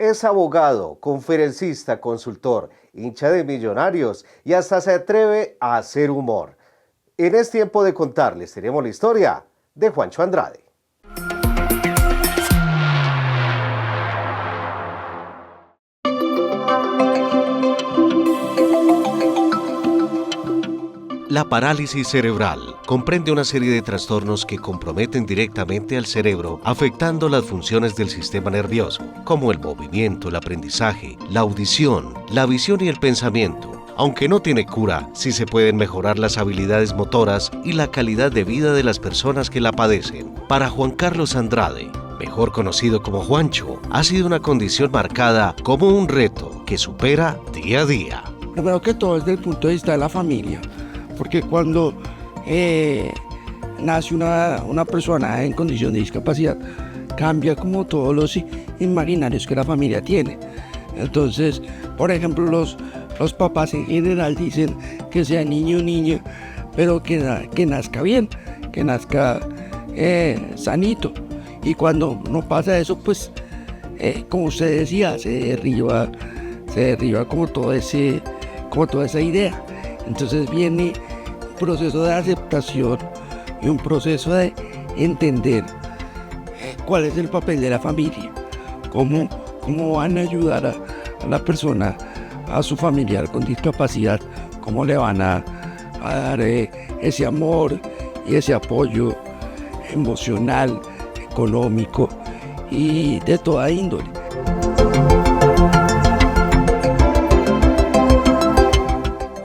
Es abogado, conferencista, consultor, hincha de Millonarios y hasta se atreve a hacer humor. Es tiempo de contarles, tenemos la historia de Juancho Andrade. La parálisis cerebral comprende una serie de trastornos que comprometen directamente al cerebro, afectando las funciones del sistema nervioso, como el movimiento, el aprendizaje, la audición, la visión y el pensamiento. Aunque no tiene cura, sí se pueden mejorar las habilidades motoras y la calidad de vida de las personas que la padecen. Para Juan Carlos Andrade, mejor conocido como Juancho, ha sido una condición marcada como un reto que supera día a día. Primero que todo, desde el punto de vista de la familia. Porque cuando nace una persona en condición de discapacidad, cambia como todos los imaginarios que la familia tiene. Entonces, por ejemplo, los papás en general dicen que sea niño o niña, pero que nazca bien, que nazca sanito. Y cuando no pasa eso, pues, como usted decía, se derriba como toda esa idea. Entonces viene un proceso de aceptación y un proceso de entender cuál es el papel de la familia, cómo van a ayudar a la persona, a su familiar con discapacidad, cómo le van a dar ese amor y ese apoyo emocional, económico y de toda índole.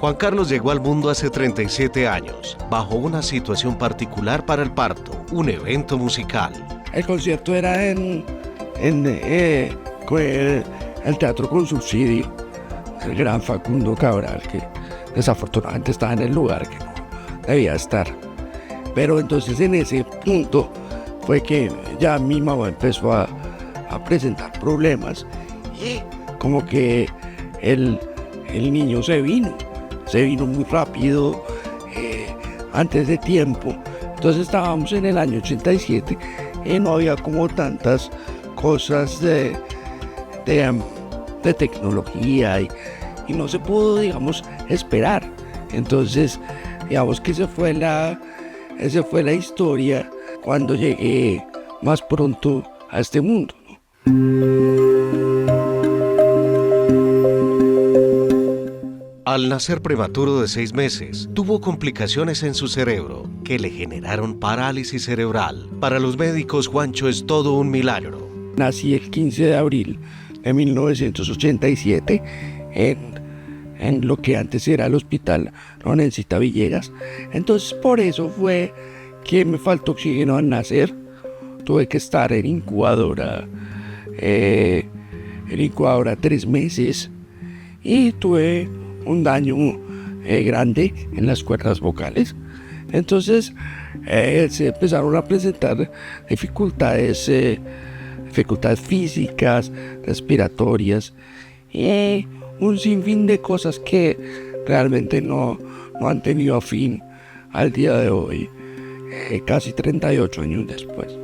Juan Carlos llegó al mundo hace 37 años, bajo una situación particular para el parto, un evento musical. El concierto era en el Teatro con Subsidio, el gran Facundo Cabral, que desafortunadamente estaba en el lugar que no debía estar. Pero entonces en ese punto fue que ya mi mamá empezó a presentar problemas y como que el niño se vino muy rápido, antes de tiempo. Entonces estábamos en el año 87 y no había como tantas cosas de tecnología y no se pudo, digamos, esperar. Entonces, digamos que esa fue la historia cuando llegué más pronto a este mundo, ¿no? Al nacer prematuro de 6 meses, tuvo complicaciones en su cerebro que le generaron parálisis cerebral. Para los médicos, Juancho es todo un milagro. Nací el 15 de abril de 1987 en lo que antes era el Hospital Lorencita Villegas. Entonces por eso fue que me faltó oxígeno al nacer. Tuve que estar en incubadora 3 meses y tuve un daño grande en las cuerdas vocales. Entonces se empezaron a presentar dificultades físicas, respiratorias y un sinfín de cosas que realmente no han tenido fin al día de hoy, casi 38 años después.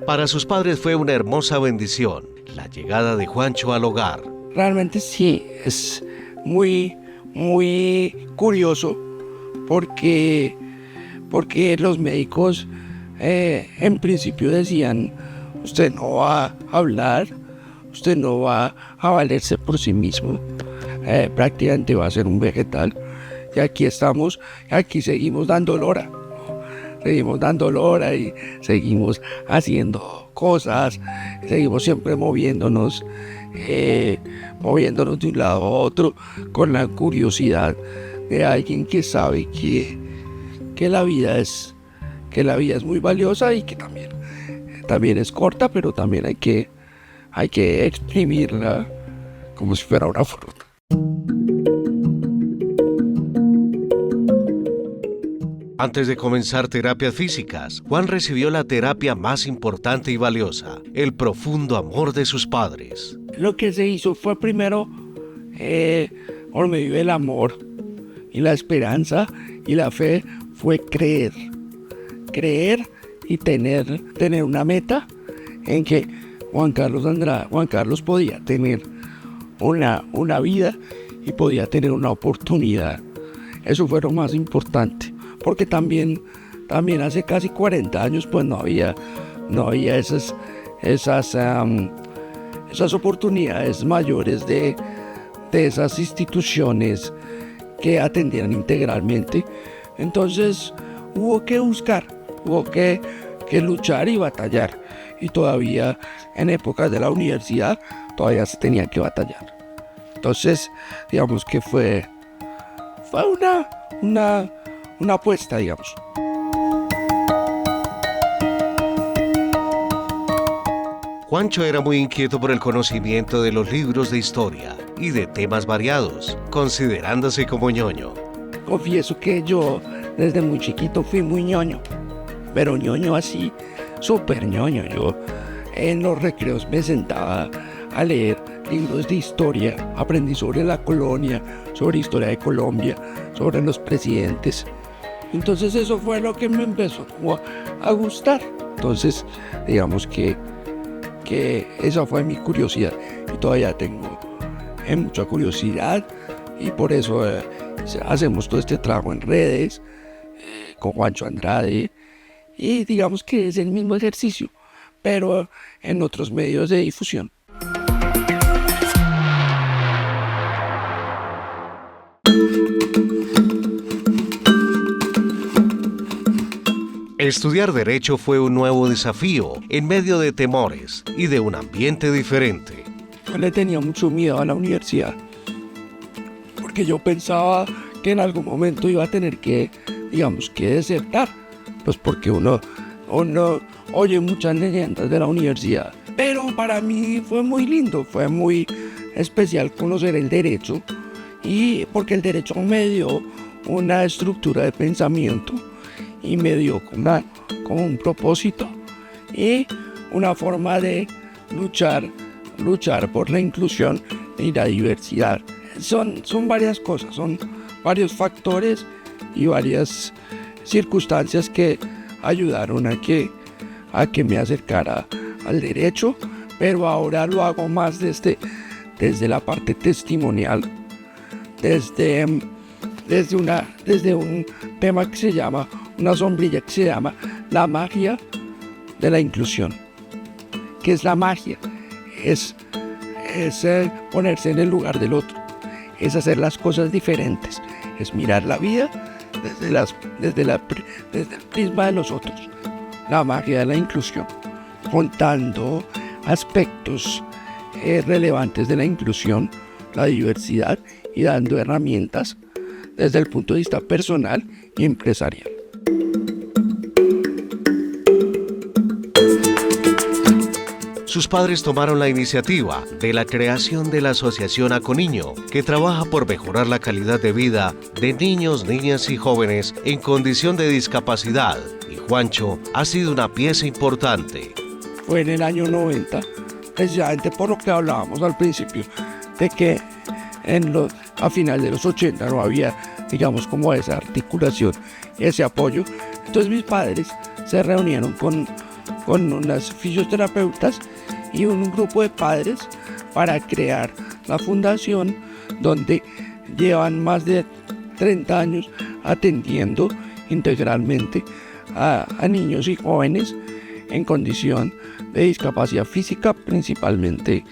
Para sus padres fue una hermosa bendición la llegada de Juancho al hogar. Realmente sí, es muy, muy curioso porque los médicos en principio decían: usted no va a hablar, usted no va a valerse por sí mismo, prácticamente va a ser un vegetal. Y aquí estamos, aquí seguimos dando lora. Seguimos dando lora y seguimos haciendo cosas, seguimos siempre moviéndonos de un lado a otro con la curiosidad de alguien que sabe que la vida es muy valiosa y que también es corta, pero también hay que exprimirla como si fuera una fruta. Antes de comenzar terapias físicas, Juan recibió la terapia más importante y valiosa, el profundo amor de sus padres. Lo que se hizo fue primero, por medio del amor y la esperanza y la fe, fue creer y tener una meta en que Juan Carlos podía tener una vida y podía tener una oportunidad. Eso fue lo más importante, porque también hace casi 40 años pues no había esas oportunidades mayores de esas instituciones que atendieran integralmente. Entonces hubo que buscar, hubo que luchar y batallar, y todavía en épocas de la universidad todavía se tenía que batallar. Entonces digamos que fue una apuesta, digamos. Juancho era muy inquieto por el conocimiento de los libros de historia y de temas variados, considerándose como ñoño. Confieso que yo desde muy chiquito fui muy ñoño, pero ñoño así, súper ñoño. Yo en los recreos me sentaba a leer libros de historia, aprendí sobre la colonia, sobre historia de Colombia, sobre los presidentes. Entonces eso fue lo que me empezó como a gustar. Entonces digamos que esa fue mi curiosidad, y todavía tengo mucha curiosidad, y por eso hacemos todo este trabajo en redes con Juancho Andrade, y digamos que es el mismo ejercicio, pero en otros medios de difusión. Estudiar Derecho fue un nuevo desafío en medio de temores y de un ambiente diferente. Yo le tenía mucho miedo a la universidad, porque yo pensaba que en algún momento iba a tener que desertar, pues porque uno oye muchas leyendas de la universidad. Pero para mí fue muy lindo, fue muy especial conocer el derecho, y porque el derecho me dio una estructura de pensamiento y me dio como un propósito y una forma de luchar por la inclusión y la diversidad. Son varias cosas, son varios factores y varias circunstancias que ayudaron a que me acercara al derecho, pero ahora lo hago más desde la parte testimonial, desde un tema que se llama, una sombrilla que se llama la magia de la inclusión. ¿Qué es la magia? Es ponerse en el lugar del otro, es hacer las cosas diferentes, es mirar la vida desde el prisma de los otros. La magia de la inclusión, contando aspectos relevantes de la inclusión, la diversidad, y dando herramientas desde el punto de vista personal y empresarial. Sus padres tomaron la iniciativa de la creación de la Asociación Aconiño, que trabaja por mejorar la calidad de vida de niños, niñas y jóvenes en condición de discapacidad, y Juancho ha sido una pieza importante. Fue en el año 90, precisamente por lo que hablábamos al principio, de que a final de los 80 no había, digamos, como esa articulación, ese apoyo. Entonces mis padres se reunieron con unas fisioterapeutas y un grupo de padres para crear la fundación, donde llevan más de 30 años atendiendo integralmente a niños y jóvenes en condición de discapacidad física, principalmente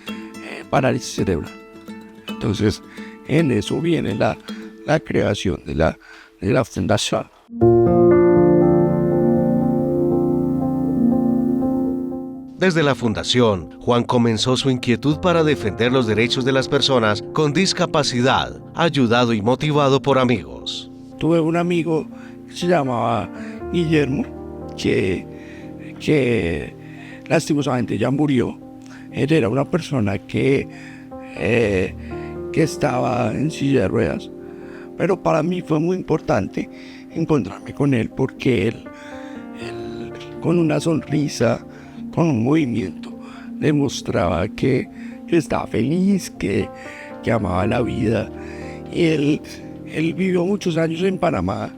parálisis cerebral. Entonces, en eso viene la creación de la fundación. Desde la fundación, Juan comenzó su inquietud para defender los derechos de las personas con discapacidad, ayudado y motivado por amigos. Tuve un amigo que se llamaba Guillermo, que lastimosamente ya murió. Él era una persona que estaba en silla de ruedas, pero para mí fue muy importante encontrarme con él, porque él con una sonrisa, con un movimiento, demostraba que estaba feliz, que amaba la vida. Y él vivió muchos años en Panamá,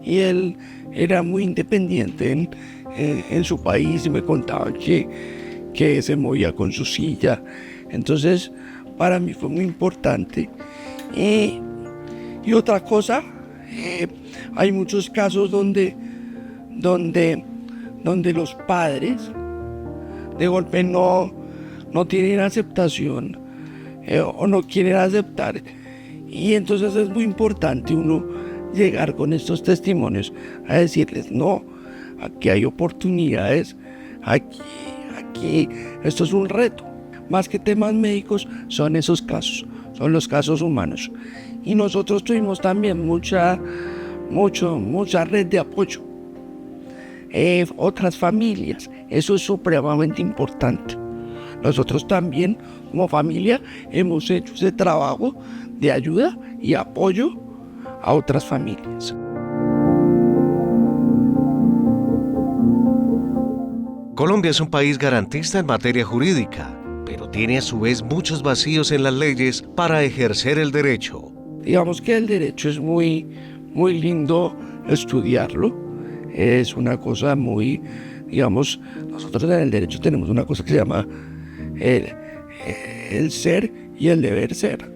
y él era muy independiente en su país y me contaba que se movía con su silla. Entonces, para mí fue muy importante. Y otra cosa, hay muchos casos donde los padres de golpe no tienen aceptación o no quieren aceptar. Y entonces es muy importante uno llegar con estos testimonios a decirles, no, aquí hay oportunidades, aquí, esto es un reto. Más que temas médicos, son esos casos, son los casos humanos. Y nosotros tuvimos también mucha red de apoyo. Otras familias, eso es supremamente importante. Nosotros también, como familia, hemos hecho ese trabajo de ayuda y apoyo a otras familias. Colombia es un país garantista en materia jurídica, pero tiene a su vez muchos vacíos en las leyes para ejercer el derecho. Digamos que el derecho es muy lindo estudiarlo. Es una cosa muy, digamos, nosotros en el derecho tenemos una cosa que se llama el ser y el deber ser.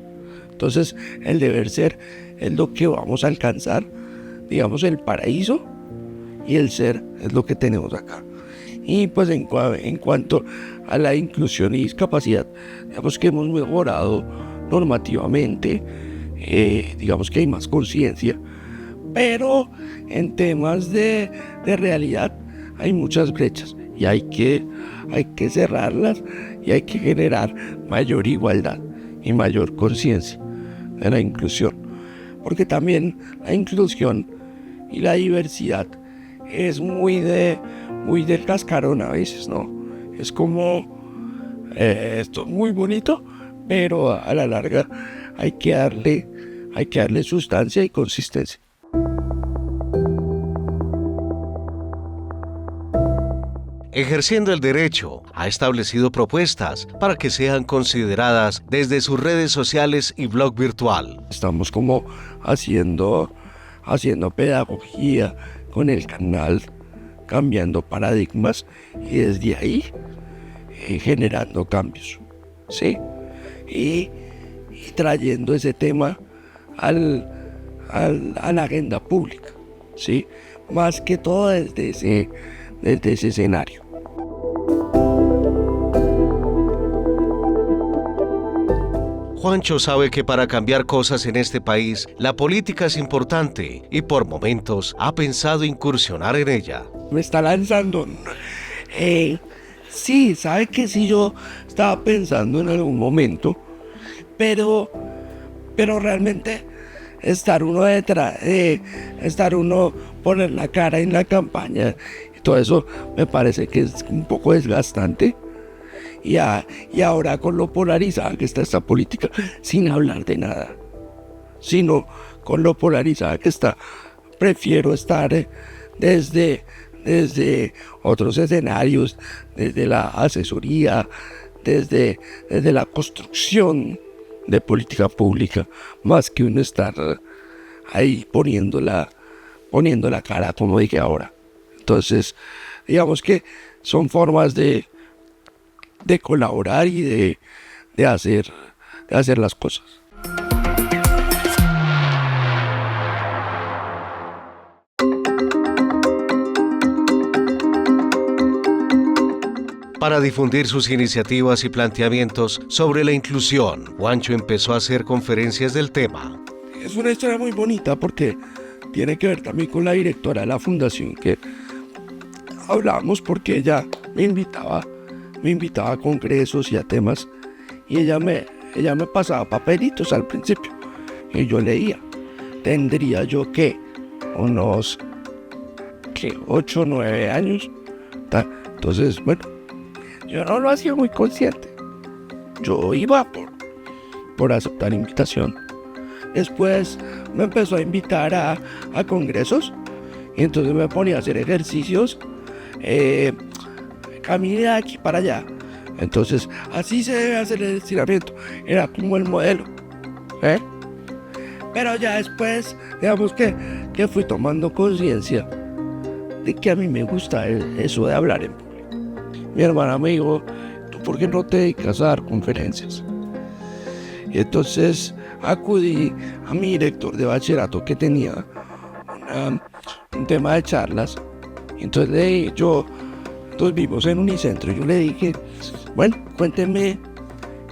Entonces, el deber ser es lo que vamos a alcanzar, digamos, el paraíso, y el ser es lo que tenemos acá. Y pues en cuanto a la inclusión y discapacidad, digamos que hemos mejorado normativamente, digamos que hay más conciencia, pero en temas de realidad hay muchas brechas y hay que cerrarlas y hay que generar mayor igualdad y mayor conciencia de la inclusión, porque también la inclusión y la diversidad es muy de cascarón a veces, ¿no? Es como esto es muy bonito, pero a la larga hay que darle sustancia y consistencia. Ejerciendo el derecho, ha establecido propuestas para que sean consideradas desde sus redes sociales y blog virtual. Estamos como haciendo pedagogía con el canal, cambiando paradigmas y desde ahí generando cambios, ¿sí? Y trayendo ese tema a la agenda pública, ¿sí? Más que todo desde ese escenario. Juancho sabe que para cambiar cosas en este país, la política es importante y por momentos ha pensado incursionar en ella. Me está lanzando. Sí, sabe que sí, yo estaba pensando en algún momento, pero realmente estar uno detrás, poner la cara en la campaña, y todo eso me parece que es un poco desgastante. Y ahora con lo polarizada que está esta política, sin hablar de nada, sino con lo polarizada que está, prefiero estar desde otros escenarios, desde la asesoría, desde la construcción de política pública, más que uno estar ahí poniendo la cara, como dije ahora. Entonces, digamos que son formas de colaborar y de hacer las cosas. Para difundir sus iniciativas y planteamientos sobre la inclusión, Juancho empezó a hacer conferencias del tema. Es una historia muy bonita porque tiene que ver también con la directora de la fundación, que hablamos porque ella me invitaba a congresos y a temas, y ella me pasaba papelitos al principio y yo leía. Tendría yo unos 8 o 9 años. Entonces, bueno, yo no lo hacía muy consciente. Yo iba por aceptar invitación. Después me empezó a invitar a congresos y entonces me ponía a hacer ejercicios. Caminé de aquí para allá. Entonces, así se debe hacer el estiramiento. Era como el modelo. Pero ya después, digamos que fui tomando conciencia de que a mí me gusta eso de hablar en público. Mi hermana me dijo, ¿tú por qué no te dedicas a dar conferencias? Y entonces acudí a mi director de bachillerato que tenía un tema de charlas. Y entonces entonces vivimos en Unicentro. Yo le dije, bueno, cuénteme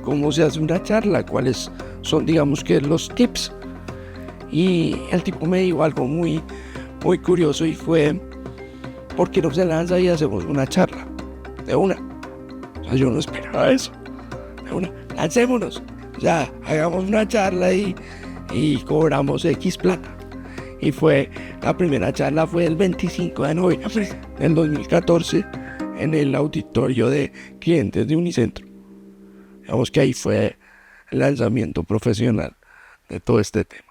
cómo se hace una charla, cuáles son, digamos que los tips. Y el tipo me dijo algo muy, muy curioso y fue, ¿por qué no se lanza y hacemos una charla? De una. O sea, yo no esperaba eso. De una, lancémonos. O sea, hagamos una charla y cobramos X plata. Y la primera charla fue el 25 de noviembre del 2014 en el auditorio de clientes de Unicentro. Digamos que ahí fue el lanzamiento profesional de todo este tema.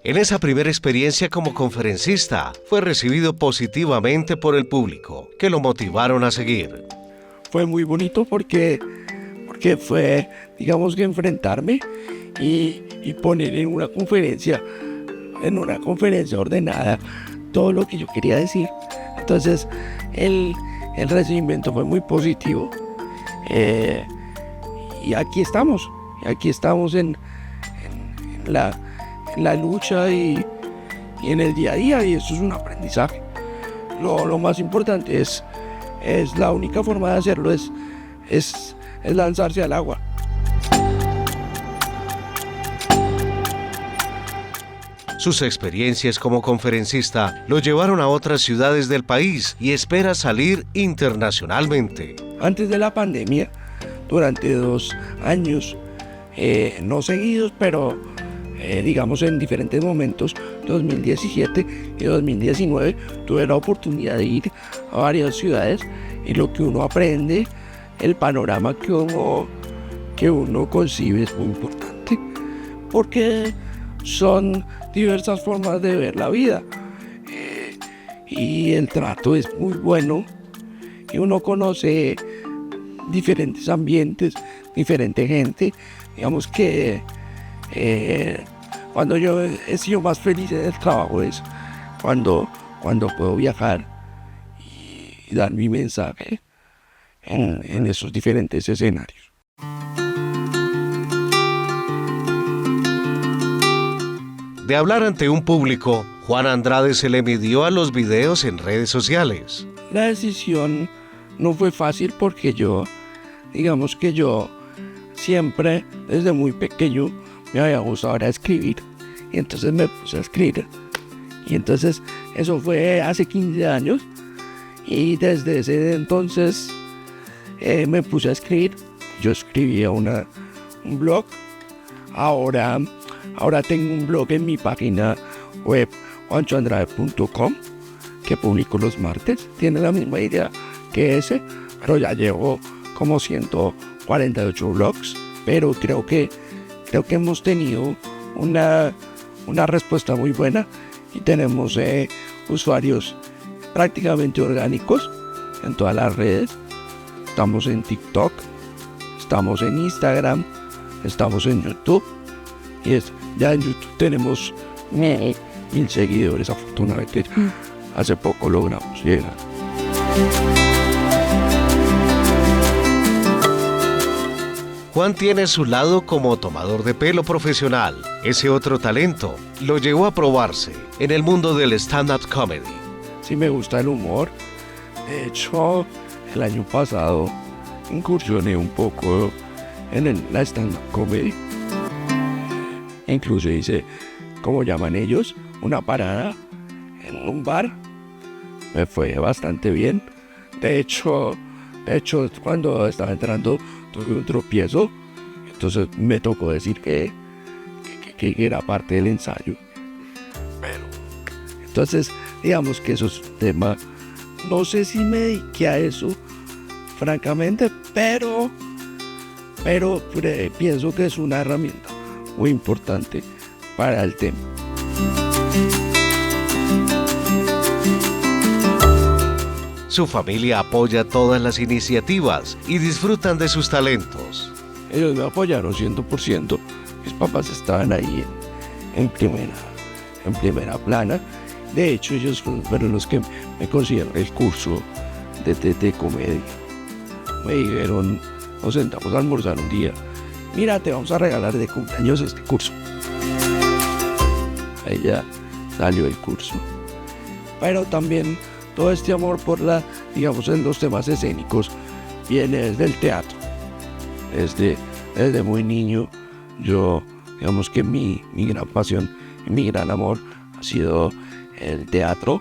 En esa primera experiencia como conferencista, fue recibido positivamente por el público, que lo motivaron a seguir. Fue muy bonito porque fue, digamos que enfrentarme y poner en una conferencia ordenada todo lo que yo quería decir. Entonces, el recibimiento fue muy positivo. Y aquí estamos en la lucha y en el día a día, y eso es un aprendizaje. Lo más importante es la única forma de hacerlo es lanzarse al agua. Sus experiencias como conferencista lo llevaron a otras ciudades del país y espera salir internacionalmente. Antes de la pandemia, durante 2 años, no seguidos, pero digamos en diferentes momentos, 2017 y 2019, tuve la oportunidad de ir a varias ciudades, y lo que uno aprende, el panorama que uno concibe es muy importante, porque son diversas formas de ver la vida, y el trato es muy bueno, y uno conoce diferentes ambientes, diferente gente. Digamos que cuando yo he sido más feliz en el trabajo es cuando puedo viajar y dar mi mensaje en esos diferentes escenarios. De hablar ante un público, Juan Andrade se le midió a los videos en redes sociales. La decisión no fue fácil porque digamos que yo siempre, desde muy pequeño, me había gustado escribir, y entonces me puse a escribir. Y entonces eso fue hace 15 años, y desde ese entonces me puse a escribir. Yo escribía un blog. Ahora tengo un blog en mi página web, juanchoandrade.com, que publico los martes. Tiene la misma idea que ese, pero ya llevo como 148 blogs. Pero creo que hemos tenido una respuesta muy buena, y tenemos usuarios prácticamente orgánicos en todas las redes. Estamos en TikTok, estamos en Instagram, estamos en YouTube, y ya en YouTube tenemos 1000 seguidores, afortunadamente. Hace poco logramos llegar. Juan tiene su lado como tomador de pelo profesional. Ese otro talento lo llevó a probarse en el mundo del stand-up comedy. Sí, me gusta el humor. De hecho, el año pasado incursioné un poco en la stand-up comedy. Incluso hice, como llaman ellos, una parada en un bar. Me fue bastante bien. De hecho, cuando estaba entrando tuve un tropiezo. Entonces me tocó decir que era parte del ensayo. Pero, entonces, digamos que eso es un tema. No sé si me dediqué a eso, francamente, pero pienso que es una herramienta muy importante para el tema. Su familia apoya todas las iniciativas y disfrutan de sus talentos. Ellos me apoyaron 100%. Mis papás estaban ahí en primera plana. De hecho, ellos fueron los que me consiguieron el curso de comedia. Me dijeron, nos sentamos a almorzar un día, mira, te vamos a regalar de cumpleaños este curso. Ahí ya salió el curso. Pero también todo este amor por digamos, en los temas escénicos viene desde el teatro. Desde muy niño, yo, digamos que mi gran pasión y mi gran amor ha sido el teatro,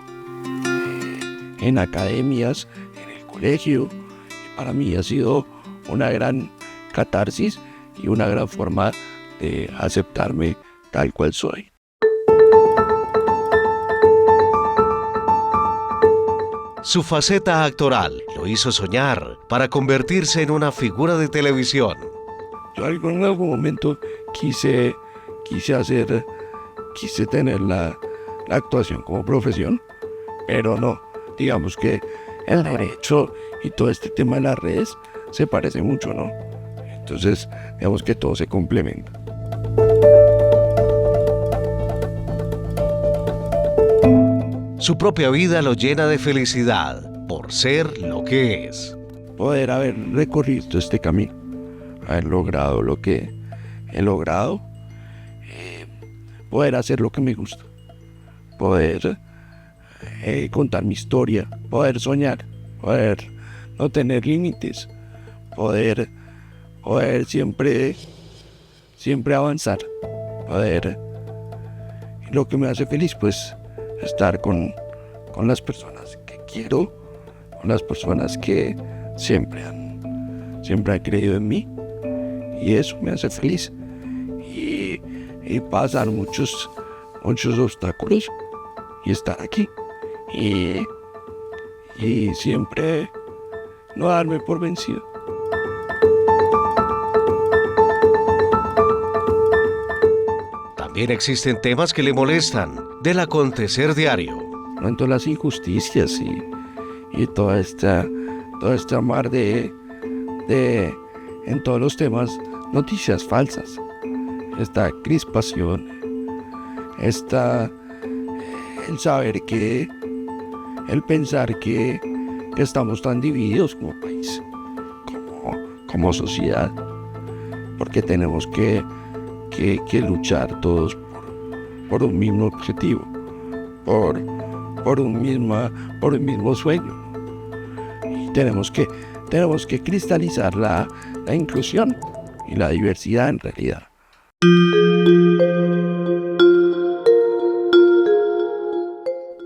en academias, en el colegio. Y para mí ha sido una gran catarsis y una gran forma de aceptarme tal cual soy. Su faceta actoral lo hizo soñar para convertirse en una figura de televisión. Yo en algún momento quise tener la actuación como profesión, pero no. Digamos que el derecho y todo este tema de las redes se parece mucho, ¿no? Entonces, digamos que todo se complementa. Su propia vida lo llena de felicidad por ser lo que es. Poder haber recorrido este camino, haber logrado lo que he logrado, poder hacer lo que me gusta, poder contar mi historia, poder soñar, poder no tener límites, poder siempre avanzar, y lo que me hace feliz, pues, estar con las personas que quiero, con las personas que siempre han creído en mí, y eso me hace feliz. Y pasar muchos obstáculos y estar aquí y siempre no darme por vencido. También existen temas que le molestan del acontecer diario. No en todas las injusticias y todo este mar de en todos los temas, noticias falsas, esta crispación, el pensar que estamos tan divididos como país, como sociedad, porque tenemos que luchar todos por un mismo objetivo, por un mismo sueño. Y tenemos que cristalizar la inclusión y la diversidad en realidad.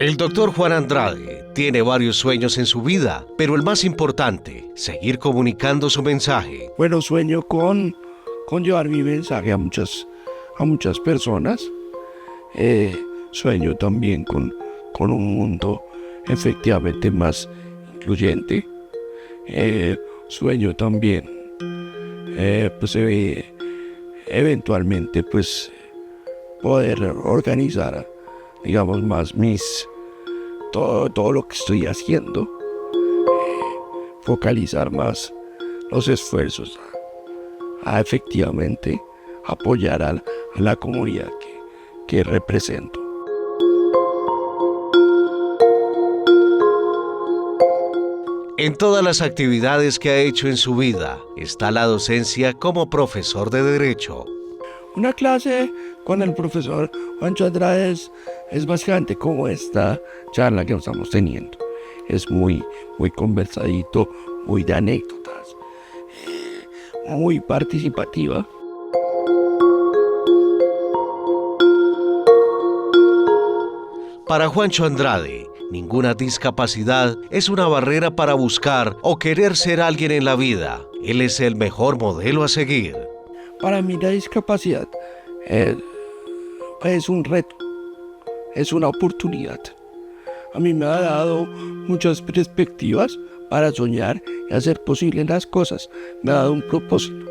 El doctor Juan Andrade tiene varios sueños en su vida, pero el más importante, seguir comunicando su mensaje. Bueno, sueño con llevar mi mensaje a muchas personas. Sueño también con un mundo efectivamente más incluyente. Sueño también eventualmente pues poder organizar, digamos, más todo lo que estoy haciendo, focalizar más los esfuerzos a efectivamente apoyar a la comunidad que represento. En todas las actividades que ha hecho en su vida está la docencia como profesor de Derecho. Una clase con el profesor Juancho Andrade es básicamente como esta charla que estamos teniendo. Es muy conversadito, muy de anécdotas, muy participativa. Para Juancho Andrade, ninguna discapacidad es una barrera para buscar o querer ser alguien en la vida. Él es el mejor modelo a seguir. Para mí la discapacidad es un reto, es una oportunidad. A mí me ha dado muchas perspectivas para soñar y hacer posibles las cosas. Me ha dado un propósito.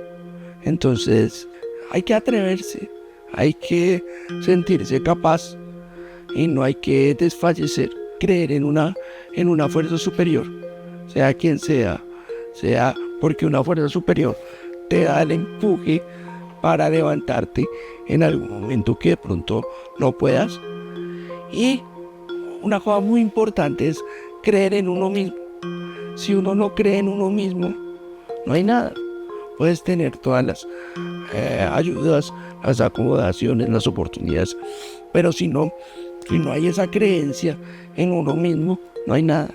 Entonces hay que atreverse, hay que sentirse capaz y no hay que desfallecer. Creer en una fuerza superior, sea quien sea porque una fuerza superior te da el empuje para levantarte en algún momento que de pronto no puedas. Y una cosa muy importante es creer en uno mismo. Si uno no cree en uno mismo, no hay nada. Puedes tener todas las ayudas, las acomodaciones, las oportunidades, pero si no hay esa creencia en uno mismo, no hay nada.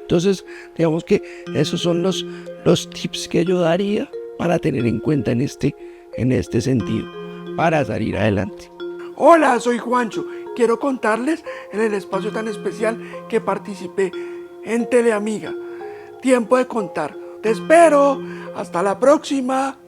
Entonces, digamos que esos son los tips que yo daría para tener en cuenta en este sentido, para salir adelante. Hola, soy Juancho. Quiero contarles en el espacio tan especial que participé en Teleamiga. Tiempo de contar. Te espero. Hasta la próxima.